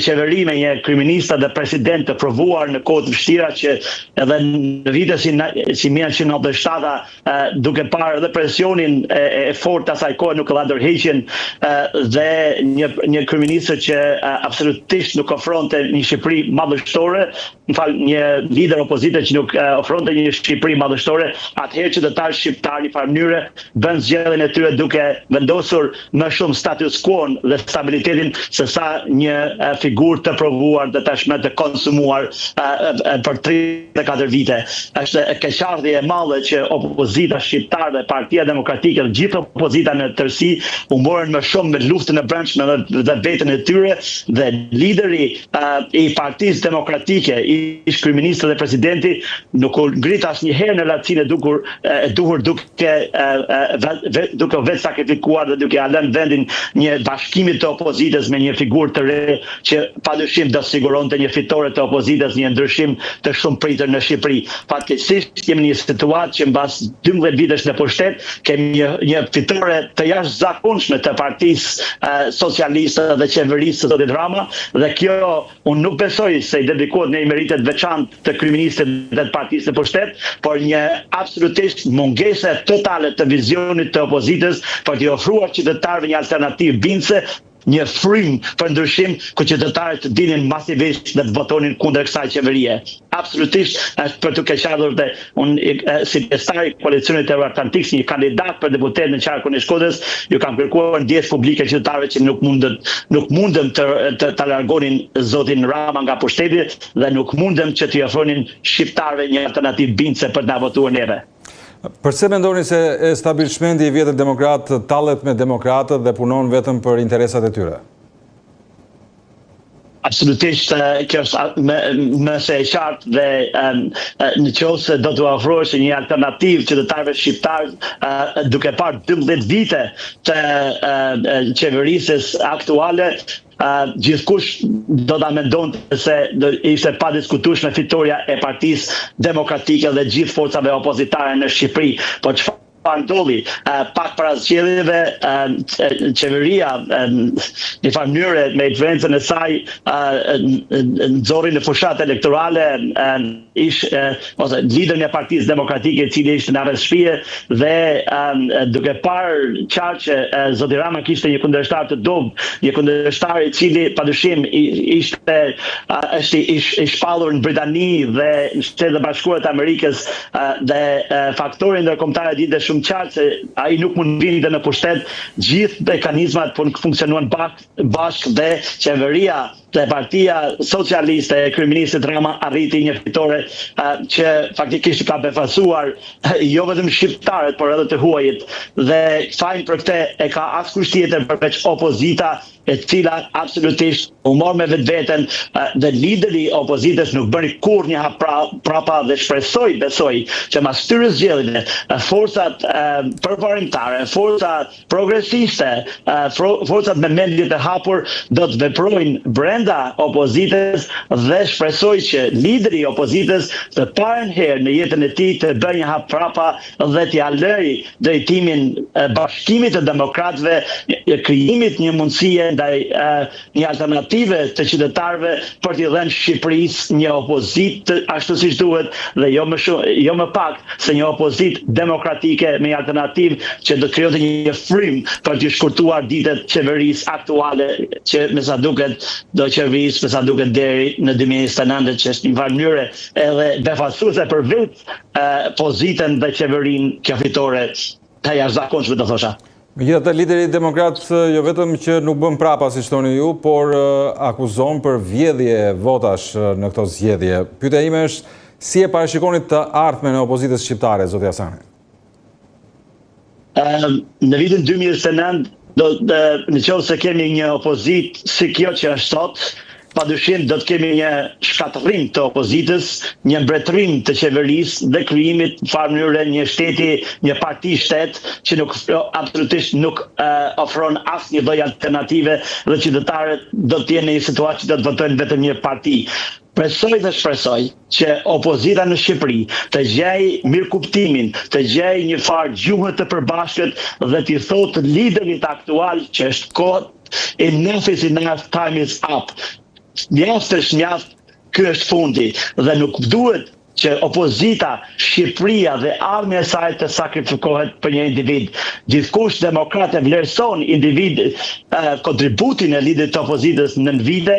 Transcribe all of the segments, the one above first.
qeveri me një kryeminist dhe president të provuar në kohë të vështira që edhe në vite si 1997 duke parë edhe presionin e fortë asaj kohe nuk e dha ndërheqjen dhe një kryeminist që absolutisht nuk ofronte një Shqipëri madhështore, një lider opozite që nuk ofronte një Shqipëri madhështore, atëherë qytetarët shqiptar në farë mënyre bën zgjedhjen e tyre duke vendosur më shumë status quo dhe stabilitetin se sa një figurë të provuar dhe tashmë të konsumuar për 34 vite. Është e keqardhje e madhe që opozita shqiptare dhe Partia Demokratike dhe gjithë opozita në tërësi u morën më shumë me luftën e brendshme dhe vetën e tyre dhe lideri i Partisë Demokratike, ish kryeministri dhe presidenti nuk u ngrit asnjëherë në latësinë e duhur duke vetë sakrifikuar dhe duke lënë vendin një bashkimit të opozitës me një figurë të re që padyshim do siguronte një fitore të opozitës, një ndryshim të shumë pritur në Shqipëri. Fatkeqësisht jemi në një situatë që mbas 12 vitesh në pushtet kemi një fitore të jashtëzakonshme të Partisë Socialiste dhe qeverisë së Zotit Rama dhe kjo unë nuk besoj se i dedikohet në meritet veçantë të kryeministit dhe të partisë në pushtet, por një absolutisht mungese totale të vizionit të opozitës për t'i ofruar qytetarëve një alternativë bindse, një frym për ndryshim ku qytetarët dinin masivisht dhe të votonin kundër kësaj qeverie. Absolutisht është për të keqardhur dhe unë si pjesëtar i koalicionit Euroatlantik, si një kandidat për deputet në qarkun e Shkodrës, ju kam kërkuar ndjesë publike qytetarëve që nuk mundem të largonin zotin Rama nga pushteti dhe nuk mundem që t'i ofronin shqiptarëve një alternativë bindse për të na votuar neve. Përse mendoni se establishmenti i vjetër demokrat tallet me demokratët dhe punon vetëm për interesat e tyre? Absolutisht, kjo është më se e qartë dhe në qoftë se do t'u ofrosh një alternativë qytetarëve shqiptarë duke parë 12 vite të qeverisës aktuale, gjithkush do ta mendonte se ishte pa diskutueshme fitoria e Partisë Demokratike dhe gjithë forcave opozitare në Shqipëri. Po çfarë ndodhi? Pak para zgjedhjeve qeveria në farë mënyre me influencën e saj nxorri në fushat elektorale liderin e Partisë Demokratike i cili ishte në arrestshpije dhe duke parë qartë që zoti Rama kishte një kundërshtar të dobët, një kundërshtar i cili padyshim ishte i shpallur në Britani dhe në Shtetet e Bashkuara të Amerikës dhe faktori ndërkombëtar ditë shumë qartë se ai nuk mund vinte në pushtet, gjithë mekanizmat funksionuan bashkë dhe qeveria dhe Partia Socialiste e kryeministit Rama arriti një fitore që faktikisht ka befasuar jo vetëm shqiptarët, por edhe të huajit dhe fajin për këtë e ka askush tjetër përveç opozita e cila absolutisht u mor me vetveten dhe lideri i opozitës nuk bëri kurrë një hap prapa dhe besoj që mas këtyre zgjedhjeve forcat përparimtare, forcat progresiste, forcat me mendje të hapur do të veprojnë brenda opozitës dhe shpresoj që lideri i opozitës të parën herë në jetën e tij të bëjë një hap prapa dhe t'ia lëjë drejtimin bashkimit të demokratëve, krijimit një mundësie ndaj një alternative të qytetarëve për t'i dhënë Shqipërisë një opozitë ashtu siç duhet dhe jo më pak se një opozitë demokratike me një alternativë që do krijonte një frym për të shkurtuar ditët qeverisë aktuale që me sa duket do qeverisë me sa duket deri në 2029 që është një farë mënyre edhe befasuese për vetë pozitën dhe qeverinë kjo fitore të jashtëzakonshme do thosha. Megjithatë, lideri demokrat jo vetëm që nuk bën prapa siç thoni ju, por akuzon për vjedhje votash në këto zgjedhje. Pyetja ime është si e parashikoni të ardhmen e opozitës shqiptare, zoti Hasani? Në vitin 2029 në qoftë se kemi një opozitë si kjo që është sot, padyshim do të kemi një shkatërrim të opozitës, një mbretërim të qeverisë dhe krijimit në farë mënyre një shteti, një parti shtet që absolutisht nuk ofron asnjë lloj alternative dhe qytetarët do të jenë në një situatë që do të votojnë vetëm një parti. Presoj dhe shpresoj që opozita në Shqipëri të gjejë mirëkuptimin, të gjejë një farë gjuhë të përbashkët dhe t'i thotë liderit aktual që është kohë, enough is enough, time is up. mjaft, ky është fundi dhe nuk duhet që opozita, Shqipëria dhe armja e saj të sakrifikohet për një individ. Gjithkush demokrat e vlerëson kontributin e liderit të opozitës në vite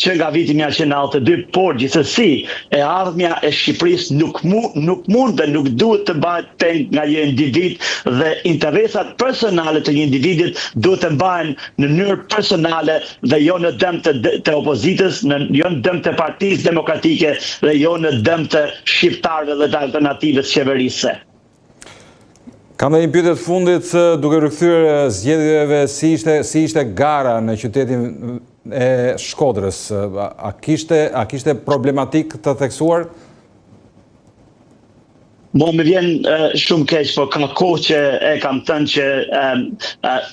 që nga viti 1992, por gjithsesi e ardhmja e Shqipërisë nuk mund dhe nuk duhet të bëhet peng nga një individ dhe interesat personale të një individit duhet të mbahen në mënyrë personale dhe jo në dëm të opozitës, jo në dëm të Partisë Demokratike dhe jo në dëm të shqiptarëve dhe të alternativës qeverise. Kam dhe një pyetje të fundit, duke rikthyer zgjedhjeve, si ishte gara në qytetin e Shkodrës? A kishte problematik të theksuar? Mo më vjen shumë keq, po ka kohë që e kam thënë që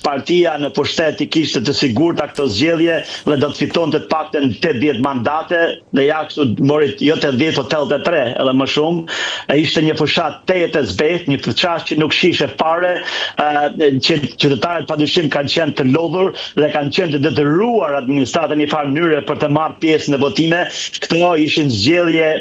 partia në pushtet I kishte të sigurta këto zgjedhje dhe do të fitonte të paktën 80 mandate dhe ja kështu mori jo 80, po 83 edhe më shumë. Ishte një fushat tejet e zbet, një fushat që nuk shishe fare, që qytetarët padyshim kanë qenë të lodhur dhe kanë qenë të detyruar administratën në një farë mënyre për të marrë pjesë në votime. Këto ishin zgjedhje